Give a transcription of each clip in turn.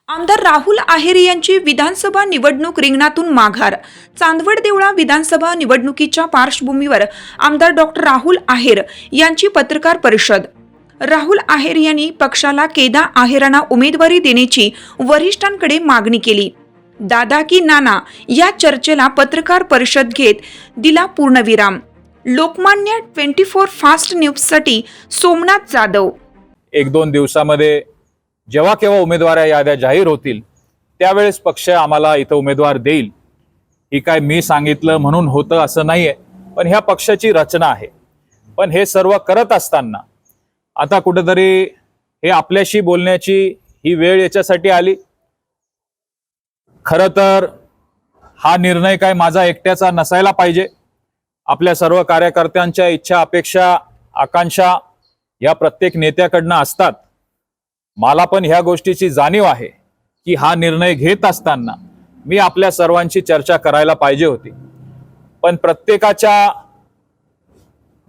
आमदार राहुल आहेर यांची विधानसभा निवडणूक रिंगणातून माघार. चांदवड देवळा विधानसभा निवडणुकीच्या पार्श्वभूमीवर आमदार डॉक्टर राहुल आहेर यांची पत्रकार परिषद. राहुल आहेर यांनी पक्षाला केदार आहेरांना उमेदवारी देण्याची वरिष्ठांकडे मागणी केली. दादा की नाना या चर्चेला पत्रकार परिषद घेत दिला पूर्णविराम. लोकमान्य 24 फास्ट न्यूजसाठी सोमनाथ जाधव. एक दोन दिवसामध्ये जेव्हा केव्हा उमेदवार याद्या जाहीर होतील त्यावेळेस पक्ष आम्हाला इथं उमेदवार देईल. ही काय मी सांगितलं म्हणून होतं असं नाहीये, पण ह्या पक्षाची रचना आहे. पण हे सर्व करत असताना आता कुठेतरी हे आपल्याशी बोलण्याची ही वेळ याच्यासाठी आली. खरं तर हा निर्णय काय माझा एकट्याचा नसायला पाहिजे. आपल्या सर्व कार्यकर्त्यांच्या इच्छा, अपेक्षा, आकांक्षा या प्रत्येक नेत्याकडनं असतात. मला पण ह्या गोष्टीची जाणीव आहे की हा निर्णय घेत असताना मी आपल्या सर्वांची चर्चा करायला पाहिजे होती. पण प्रत्येकाच्या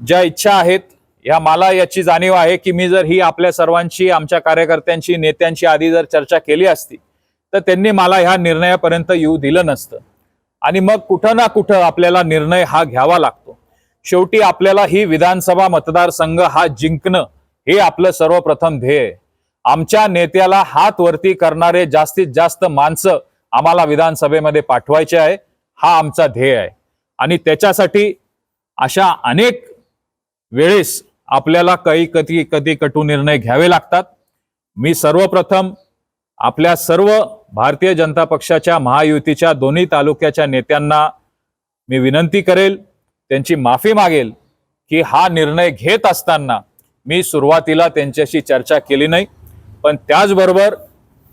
ज्या इच्छा आहेत ह्या मला याची जाणीव आहे की मी जर ही आपल्या सर्वांची, आमच्या कार्यकर्त्यांची, नेत्यांची आधी जर चर्चा केली असती तर त्यांनी मला ह्या निर्णयापर्यंत येऊ दिलं नसतं. आणि मग कुठं ना कुठं आपल्याला निर्णय हा घ्यावा लागतो. शेवटी आपल्याला ही विधानसभा मतदारसंघ हा जिंकणं हे आपलं सर्वप्रथम ध्येय आहे. आमच्या नेत्याला हात वरती करणारे जास्तीत जास्त माणसं आम्हाला विधानसभेमध्ये पाठवायचे आहे, हा आमचा ध्येय आहे. आणि त्याच्यासाठी अशा अनेक वेळेस आपल्याला कधी कटू निर्णय घ्यावे लागतात. मी सर्वप्रथम आपल्या सर्व भारतीय जनता पक्षाच्या महायुतीच्या दोन्ही तालुक्याच्या नेत्यांना मी विनंती करेल, त्यांची माफी मागेल की हा निर्णय घेत असताना मी सुरुवातीला त्यांच्याशी चर्चा केली नाही. पण त्याचबरोबर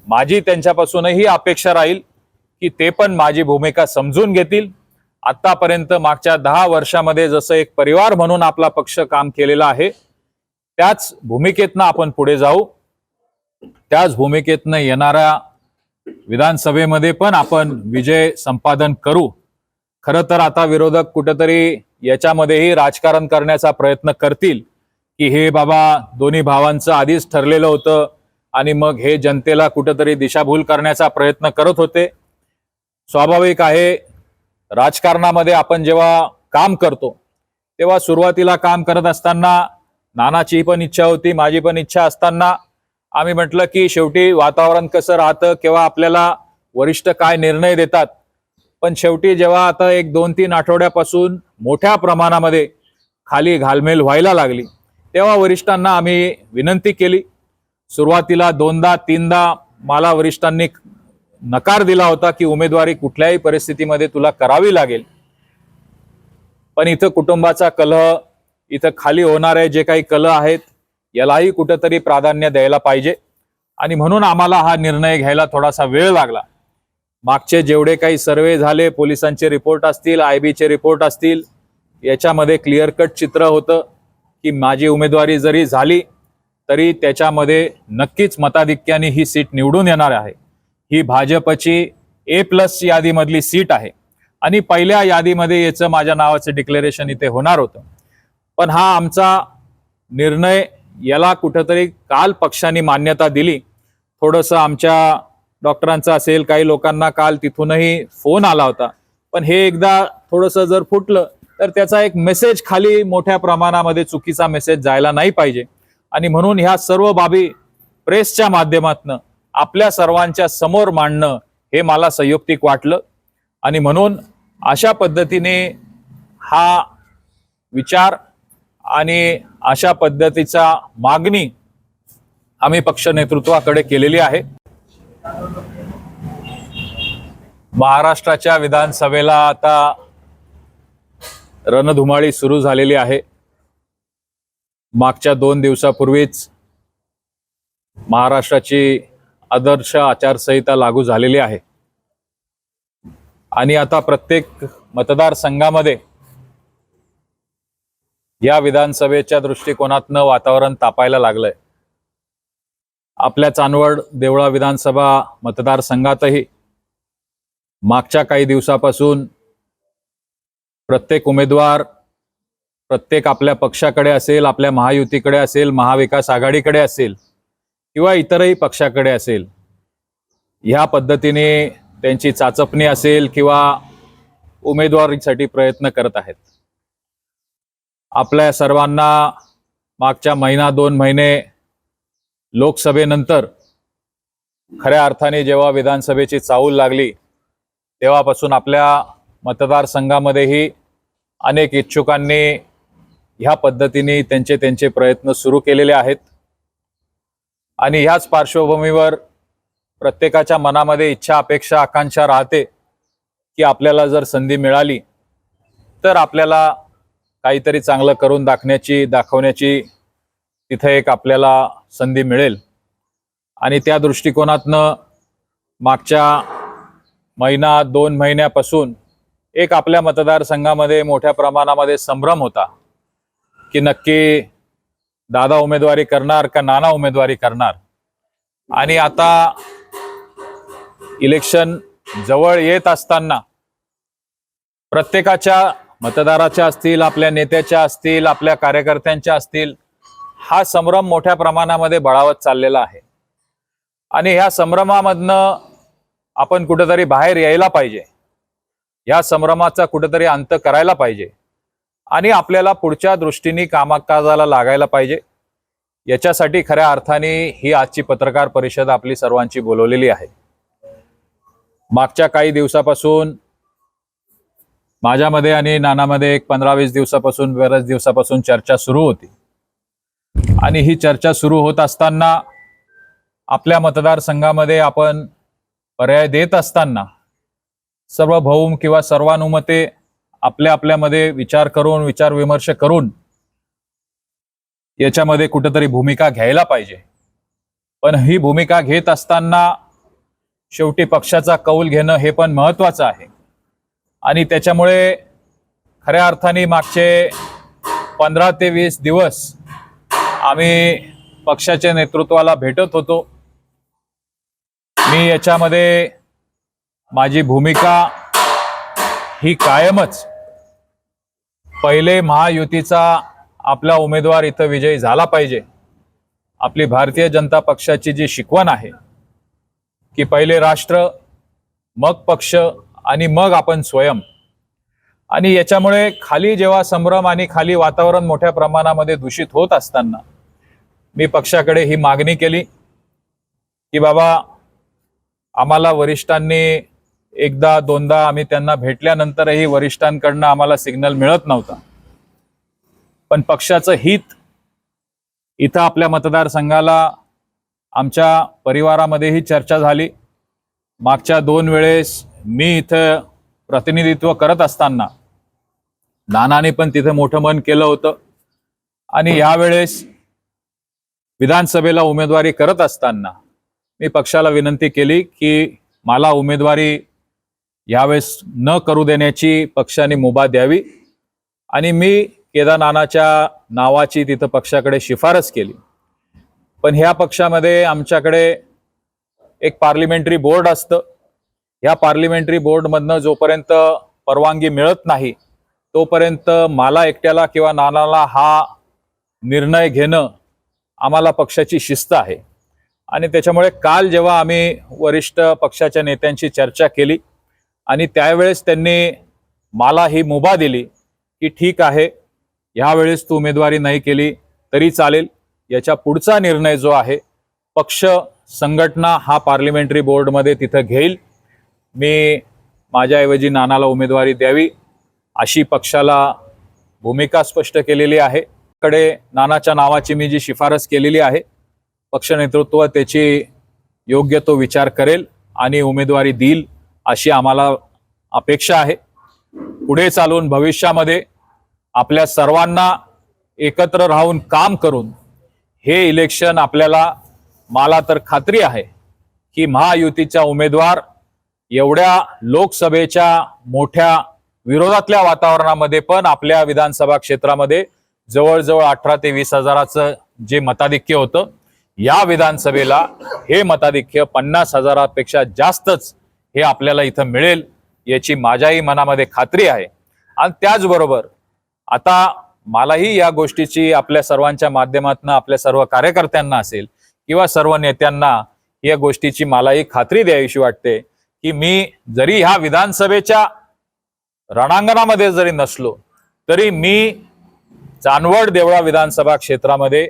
माझी त्यांच्यापासूनही अपेक्षा राहील की ते पण माझी भूमिका समजून घेतील. आतापर्यंत मागच्या 10 वर्षामध्ये जसं एक परिवार म्हणून आपला पक्ष काम केलेला आहे त्याच भूमिकेतनं आपण पुढे जाऊ. त्याच भूमिकेतनं येणाऱ्या विधानसभेमध्ये पण आपण विजय संपादन करू. खरं तर आता विरोधक कुठेतरी याच्यामध्येही राजकारण करण्याचा प्रयत्न करतील की हे बाबा दोन्ही भावांचं आधीच ठरलेलं होतं आणि मग हे जनतेला कुठेतरी दिशाभूल करण्याचा प्रयत्न करत होते. स्वाभाविक आहे, राजकारणामध्ये आपण जेव्हा काम करतो तेव्हा सुरुवातीला काम करत असताना नानाची पण इच्छा होती, माझी पण इच्छा असताना आम्ही म्हटलं की शेवटी वातावरण कसं राहतं, केव्हा आपल्याला वरिष्ठ काय निर्णय देतात. पण शेवटी जेव्हा आता एक 2-3 आठवड्यापासून मोठ्या प्रमाणामध्ये खाली घालमेल व्हायला लागली तेव्हा वरिष्ठांना आम्ही विनंती केली. सुरुवातीला 2दा-3दा मला वरिष्ठांनी नकार दिला होता की उमेदवारी कुठल्याही परिस्थितीमध्ये तुला करावी लागेल. पण इथं कुटुंबाचा कलह, इथं खाली होणारे जे काही कलह आहेत यालाही कुठेतरी प्राधान्य द्यायला पाहिजे. आणि म्हणून आम्हाला हा निर्णय घ्यायला थोडासा वेळ लागला. मागचे जेवढे काही सर्वे झाले, पोलिसांचे रिपोर्ट असतील, IBचे रिपोर्ट असतील, याच्यामध्ये क्लिअर कट चित्र होतं की माझी उमेदवारी जरी झाली तरी त्याच्यामध्ये नक्कीच मताधिक्याने ही सीट निवडून येणार आहे. ही भाजपची A+ यादीमधली सीट आहे आणि पहिल्या यादीमध्ये याचं माझ्या नावाचं डिक्लेरेशन इथे होणार होतं. पण हा आमचा निर्णय याला कुठेतरी काल पक्षाने मान्यता दिली. थोडंसं आमच्या डॉक्टरांचं असेल, काही लोकांना काल तिथूनही फोन आला होता. पण हे एकदा थोडंसं जर फुटलं तर त्याचा एक मेसेज खाली मोठ्या प्रमाणामध्ये चुकीचा मेसेज जायला नाही पाहिजे. आणि म्हणून ह्या सर्व बाबी प्रेसच्या माध्यमातून आपल्या सर्वांच्या समोर मांडणं हे मला संयुक्तिक वाटलं. आणि म्हणून अशा पद्धतीने हा विचार आणि अशा पद्धतीचा मागणी आम्ही पक्ष नेतृत्वाकडे केलेली आहे. महाराष्ट्राच्या विधानसभेला आता रणधुमाळी सुरू झालेली आहे. मागच्या 2 दिवसापूर्वीच महाराष्ट्राची आदर्श आचारसंहिता लागू झालेली आहे आणि आता प्रत्येक मतदारसंघामध्ये या विधानसभेच्या दृष्टिकोनातनं वातावरण तापायला लागलंय. आपल्या चांदवड देवळा विधानसभा मतदारसंघातही मागच्या काही दिवसापासून प्रत्येक उमेदवार, प्रत्येक आपल्या पक्षाकडे असेल, आपल्या महायुतीकडे असेल, महाविकास आघाडीकडे असेल किंवा इतरही पक्षाकडे असेल, ह्या पद्धतीने त्यांची चाचपणी असेल किंवा उमेदवारीसाठी प्रयत्न करत आहेत. आपल्या सर्वांना मागच्या महिना 2 महिने लोकसभेनंतर खऱ्या अर्थाने जेव्हा विधानसभेची चाहूल लागली तेव्हापासून आपल्या मतदारसंघामध्येही अनेक इच्छुकांनी ह्या पद्धतीने त्यांचे प्रयत्न सुरू केलेले आहेत. आणि ह्याच पार्श्वभूमीवर प्रत्येकाच्या मनामध्ये इच्छा, अपेक्षा, आकांक्षा राहते की आपल्याला जर संधी मिळाली तर आपल्याला काहीतरी चांगलं करून दाखवण्याची तिथे एक आपल्याला संधी मिळेल. आणि त्या दृष्टिकोनातनं मागच्या महिना 2 महिन्यापासून एक आपल्या मतदारसंघामध्ये मोठ्या प्रमाणामध्ये संभ्रम होता की नक्की दादा उमेदवारी करणार का नाना उमेदवारी करणार. आणि आता इलेक्शन जवळ येत असताना प्रत्येकाच्या मतदाराच्या असतील, आपल्या नेत्याच्या असतील, आपल्या कार्यकर्त्यांच्या असतील, हा संभ्रम मोठ्या प्रमाणामध्ये बळावत चाललेला आहे. आणि ह्या संभ्रमामधनं आपण कुठेतरी बाहेर यायला पाहिजे, या संभ्रमाचा कुठेतरी अंत करायला पाहिजे आणि आपल्याला पुढच्या दृष्टीने कामकाजाला लागायला पाहिजे. याच्यासाठी खऱ्या अर्थाने ही आजची पत्रकार परिषद आपली सर्वांची बोलवलेली आहे. मागच्या काही दिवसापासून माझ्यामध्ये आणि नानामध्ये एक 15-20 दिवसापासून, बऱ्याच दिवसापासून चर्चा सुरू होती. आणि ही चर्चा सुरू होत असताना आपल्या मतदारसंघामध्ये आपण पर्याय देत असताना सार्वभौम किंवा सर्वानुमते आपल्यामध्ये विचार विमर्श करून याच्यामध्ये कुठेतरी भूमिका घ्यायला पाहिजे. पण ही भूमिका घेत असताना शेवटी पक्षाचा कौल घेणं हे पण महत्त्वाचं आहे. आणि त्याच्यामुळे खऱ्या अर्थाने मागचे 15 ते 20 दिवस आम्ही पक्षाच्या नेतृत्वाला भेटत होतो. मी याच्यामध्ये माझी भूमिका ही कायमच पहिले महायुतीचा आपला उमेदवार इथं विजयी झाला पाहिजे. आपली भारतीय जनता पक्षाची जी शिकवण आहे की पहिले राष्ट्र, मग पक्ष आणि मग आपण स्वयं. आणि याच्यामुळे खाली जेव्हा संभ्रम आणि खाली वातावरण मोठ्या प्रमाणामध्ये दूषित होत असताना मी पक्षाकडे ही मागणी केली की बाबा, आम्हाला वरिष्ठांनी एकदा दोनदा आम्ही त्यांना भेटल्यानंतरही वरिष्ठांकडनं आम्हाला सिग्नल मिळत नव्हता. पण पक्षाचं हित इथं आपल्या मतदारसंघाला, आमच्या परिवारामध्येही चर्चा झाली. मागच्या 2 वेळेस मी इथं प्रतिनिधित्व करत असताना नानाने पण तिथे मोठं मन केलं होतं. आणि यावेळेस विधानसभेला उमेदवारी करत असताना मी पक्षाला विनंती केली की मला उमेदवारी यावेळेस न करू देण्याची पक्षाने मुभा द्यावी. आणि मी केदार नानाच्या नावाची तिथं पक्षाकडे शिफारस केली. पण ह्या पक्षामध्ये आमच्याकडे एक पार्लिमेंटरी बोर्ड असतं. या पार्लिमेंटरी बोर्डमधनं जोपर्यंत परवानगी मिळत नाही तोपर्यंत मला एकट्याला किंवा नानाला हा निर्णय घेणं आम्हाला पक्षाची शिस्त आहे. आणि त्याच्यामुळे काल जेव्हा आम्ही वरिष्ठ पक्षाच्या नेत्यांशी चर्चा केली आणि त्यावेळेस त्यांनी मला ही मुभा दिली की ठीक आहे, ह्यावेळेस तू उमेदवारी नाही केली तरी चालेल, याच्या पुढचा निर्णय जो आहे पक्ष संघटना हा पार्लिमेंटरी बोर्डमध्ये तिथं घेईल, मी माझ्याऐवजी नानाला उमेदवारी द्यावी अशी पक्षाला भूमिका स्पष्ट केलेली आहे. कडे नानाच्या नावाची मी जी शिफारस केलेली आहे, पक्ष नेतृत्व त्याची योग्य तो विचार करेल आणि उमेदवारी देईल अशी आम्हाला अपेक्षा आहे. पुढे चालून भविष्यामध्ये आपल्या सर्वांना एकत्र राहून काम करून हे इलेक्शन आपल्याला, मला तर खात्री आहे की महायुतीचा उमेदवार एवढ्या लोकसभेच्या मोठ्या विरोधातल्या वातावरणामध्ये पण आपल्या विधानसभा क्षेत्रामध्ये जवळजवळ 18 ते 20 हजाराचं जे मताधिक्य होतं, या विधानसभेला हे मताधिक्य 50 हजारापेक्षा जास्तच हे आपल्याला इथं मिळेल याची माझ्याही मनामध्ये खात्री आहे. आणि त्याचबरोबर आता मलाही या गोष्टीची आपल्या सर्वांच्या माध्यमातून आपल्या सर्व कार्यकर्त्यांना असेल किंवा सर्व नेत्यांना या गोष्टीची मलाही खात्री द्यावीशी वाटते की मी जरी ह्या विधानसभेच्या रणांगणामध्ये जरी नसलो तरी मी चांदवड देवळा विधानसभा क्षेत्रामध्ये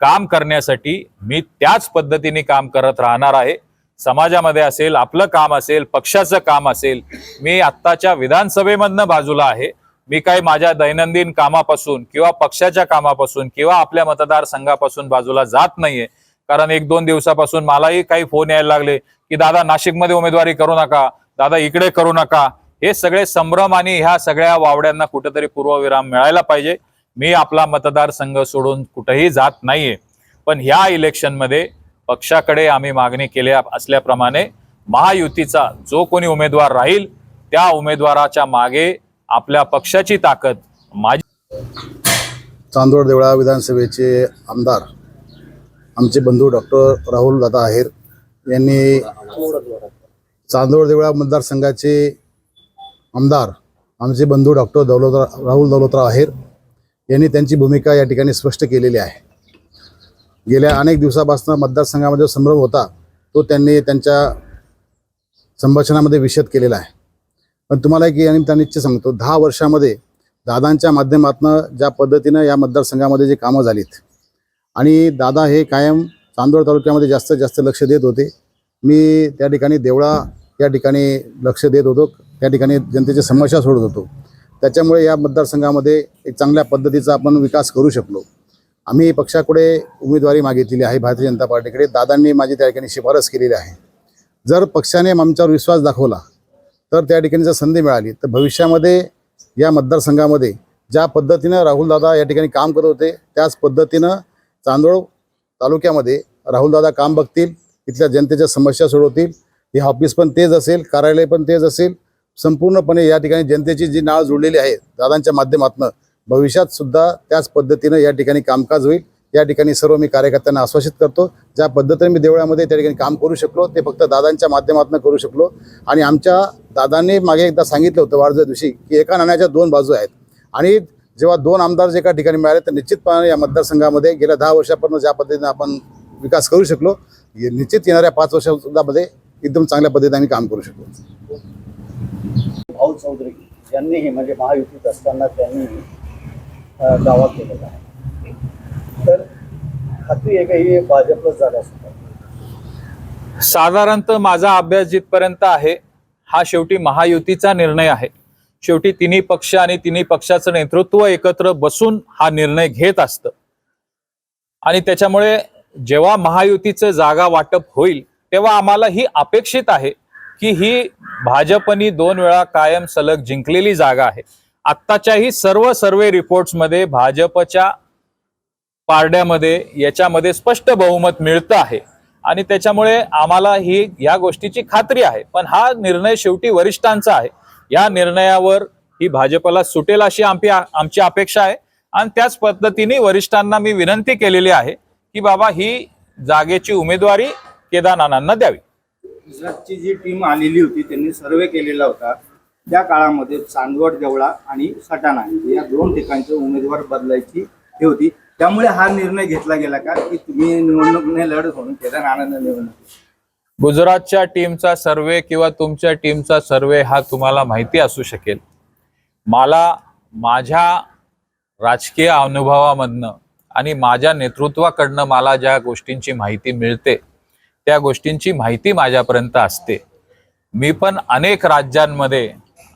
काम करण्यासाठी मी त्याच पद्धतीने काम करत राहणार आहे। समाजामध्ये असेल, आपलं काम असेल, पक्षाचं काम असेल, मी आत्ताच्या विधानसभेमधनं बाजूला आहे। मी काही माझ्या दैनंदिन कामापासून किंवा पक्षाच्या कामापासून किंवा आपल्या मतदारसंघापासून बाजूला जात नाहीये। कारण 1-2 दिवसापासून मलाही काही फोन यायला लागले की दादा नाशिकमध्ये उमेदवारी करू नका, दादा इकडे करू नका। हे सगळे संभ्रम आणि ह्या सगळ्या वावड्यांना कुठेतरी पूर्वविराम मिळायला पाहिजे। मी आपला मतदारसंघ सोडून कुठेही जात नाहीये, पण ह्या इलेक्शनमध्ये पक्षाकडे आम्ही मागणी केल्या असल्याप्रमाणे महायुतीचा जो कोणी उमेदवार राहील त्या उमेदवाराच्या मागे आपल्या पक्षाची ताकद माझी। चांदवड देवळा विधानसभेचे आमदार आमचे बंधू डॉक्टर राहुल दादा आहेर यांनी चांदवड देवळा मतदारसंघाचे आमदार आमचे बंधू डॉक्टर राहुल दौलतराव आहेर यांनी त्यांची भूमिका या ठिकाणी स्पष्ट केलेली आहे। गेल्या अनेक दिवसापासून मतदारसंघामध्ये जो संभ्रम होता तो त्यांनी त्यांच्या संभाषणामध्ये विशद केलेला आहे। पण तुम्हाला की आणि त्या निश्चित सांगतो 10 वर्षामध्ये दादांच्या माध्यमातून ज्या पद्धतीनं या मतदारसंघामध्ये जे कामं झालीत आणि दादा हे कायम चांदवड तालुक्यामध्ये जास्तीत जास्त लक्ष देत होते। मी त्या ठिकाणी देवळा या ठिकाणी लक्ष देत होतो, त्या ठिकाणी जनतेच्या समस्या सोडत होतो। त्याच्यामुळे या मतदारसंघामध्ये एक चांगल्या पद्धतीचा आपण विकास करू शकलो। आम्ही पक्षाकडे उमेदवारी मागितलेली आहे, भारतीय जनता पार्टीकडे। दादांनी माझी त्या ठिकाणी शिफारस केलेली आहे। जर पक्षाने आमच्यावर विश्वास दाखवला तर त्या ठिकाणी जर संधी मिळाली तर भविष्यामध्ये या मतदारसंघामध्ये ज्या पद्धतीनं राहुल दादा या ठिकाणी काम करत होते त्याच पद्धतीनं चांदवड तालुक्यामध्ये राहुल दादा काम बघतील, इथल्या जनतेच्या समस्या सोडवतील। हे ऑफिस पण तेच असेल, कार्यालय पण तेच असेल। संपूर्णपणे या ठिकाणी जनतेची जी नाळ जोडलेली आहे दादांच्या माध्यमातून भविष्यात सुद्धा त्याच पद्धतीनं या ठिकाणी कामकाज होईल। या ठिकाणी सर्व मी कार्यकर्त्यांना आश्वासित करतो, ज्या पद्धतीने मी देवळामध्ये त्या ठिकाणी काम करू शकलो ते फक्त दादांच्या माध्यमातून करू शकलो। आणि आमच्या दादांनी मागे एकदा सांगितलं होतं वाढदिवसा दिवशी की एका नाण्याच्या 2 बाजू आहेत आणि जेव्हा 2 आमदार जे एका ठिकाणी मिळाले तर निश्चितपणे या मतदारसंघामध्ये गेल्या 10 वर्षापर्यंत ज्या पद्धतीने आपण विकास करू शकलो निश्चित येणाऱ्या 5 वर्षामध्ये एकदम चांगल्या पद्धतीने आम्ही काम करू शकलो। भाऊ चौधरी यांनीही म्हणजे महायुतीत असताना त्यांनी दावा केलेला आहे, तर खात्री आहे का ही भाजपच झाला असता? साधारणतः माझा अभ्यास जिथपर्यंत आहे हा शेवटी महायुतीचा निर्णय आहे। शेवटी तिन्ही पक्ष आणि तिन्ही पक्षाचं नेतृत्व एकत्र बसून हा निर्णय घेत असतं आणि त्याच्यामुळे जेव्हा महायुतीचं जागा वाटप होईल तेव्हा आम्हाला ही अपेक्षित आहे की ही भाजपनी 2 वेळा कायम सलग जिंकलेली जागा आहे। आत्ताच्याही सर्व सर्वे रिपोर्ट्समध्ये भाजपच्या पारड्यामध्ये याच्यामध्ये स्पष्ट बहुमत मिळतं आहे आणि त्याच्यामुळे आम्हाला ही या गोष्टीची खात्री आहे। पण हा निर्णय शेवटी वरिष्ठांचा आहे, या निर्णयावर ही भाजपला सुटेल अशी आमची अपेक्षा आहे आणि त्याच पद्धतीने वरिष्ठांना मी विनंती केलेली आहे की बाबा ही जागेची उमेदवारी केदारनाथांना द्यावी। गुजरातची जी टीम आलेली होती त्यांनी सर्वे केलेला होता, त्या काळामध्ये चांदवड देवळा आणि सटाणा या 2 ठिकाणचे उमेदवार बदलायची हे होती। त्यामुळे हा निर्णय घेतला गेला का की तुम्ही निवडणूक नाही लढत म्हणून केदारनाथांना निवडणूक? गुजरातच्या टीमचा सर्वे किंवा तुमच्या टीमचा सर्वे हा तुम्हाला माहिती असू शकेल। मला माझ्या राजकीय अनुभवामधनं आणि माझ्या नेतृत्वाकडनं मला ज्या गोष्टींची माहिती मिळते त्या गोष्टींची माहिती माझ्यापर्यंत असते। मी पण अनेक राज्यांमध्ये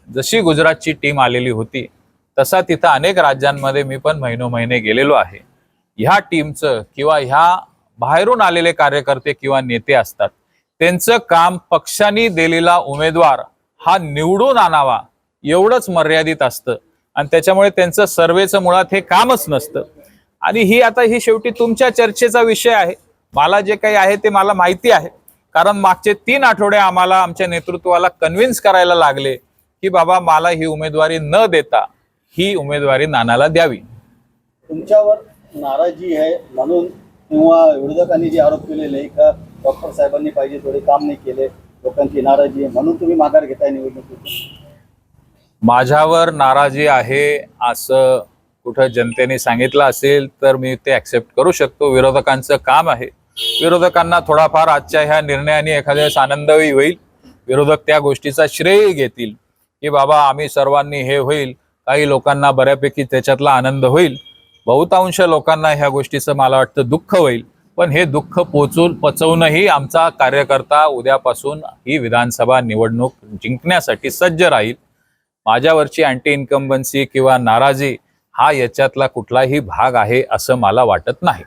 जशी गुजरातची टीम आलेली होती तसा तिथं अनेक राज्यांमध्ये मी पण महिनोमहिने गेलेलो आहे। ह्या टीमचं किंवा ह्या बाहेरून आलेले कार्यकर्ते किंवा नेते असतात त्यांचं काम पक्षाने दिलेला उमेदवार हा निवडून आणावा एवढंच मर्यादित असतं आणि त्याच्यामुळे त्यांचं सर्वेचं मुळात हे कामच नसतं। आणि ही शेवटी तुमच्या चर्चेचा विषय आहे। मला जे काही आहे ते मला माहिती आहे, कारण मागचे 3 आठवडे आम्हाला आमच्या नेतृत्वाला कन्व्हिन्स करायला लागले की बाबा मला ही उमेदवारी न देता ही उमेदवारी नानाला द्यावी। तुमच्यावर नाराजी आहे म्हणून किंवा विरोधकांनी जे आरोप केलेले का डॉक्टर साहेबांनी पाहिजे थोडे काम नाही केले, लोकांची नाराजी आहे म्हणून तुम्ही माघार घेताय निवडणुकीत? माझ्यावर नाराजी आहे असं कुठं जनतेने सांगितलं असेल तर मी ते ऍक्सेप्ट करू शकतो। विरोधकांचं काम आहे विरोधकांना थोडाफार आजच्या ह्या निर्णयाने एखाद्या वेळेस आनंदही होईल. विरोधक त्या गोष्टीचा श्रेय घेतील की बाबा आम्ही सर्वांनी हे होईल, काही लोकांना बऱ्यापैकी त्याच्यातला आनंद होईल. बहुतांश लोकांना ह्या गोष्टीचं मला वाटतं दुःख होईल. पण हे दुःख पचवूनही आमचा कार्यकर्ता उद्यापासून ही विधानसभा निवडणूक जिंकण्यासाठी सज्ज राहील. माझ्यावरची अँटी इन्कम्बन्सी किंवा नाराजी हा याच्यातला कुठलाही भाग आहे असं मला वाटत नाही.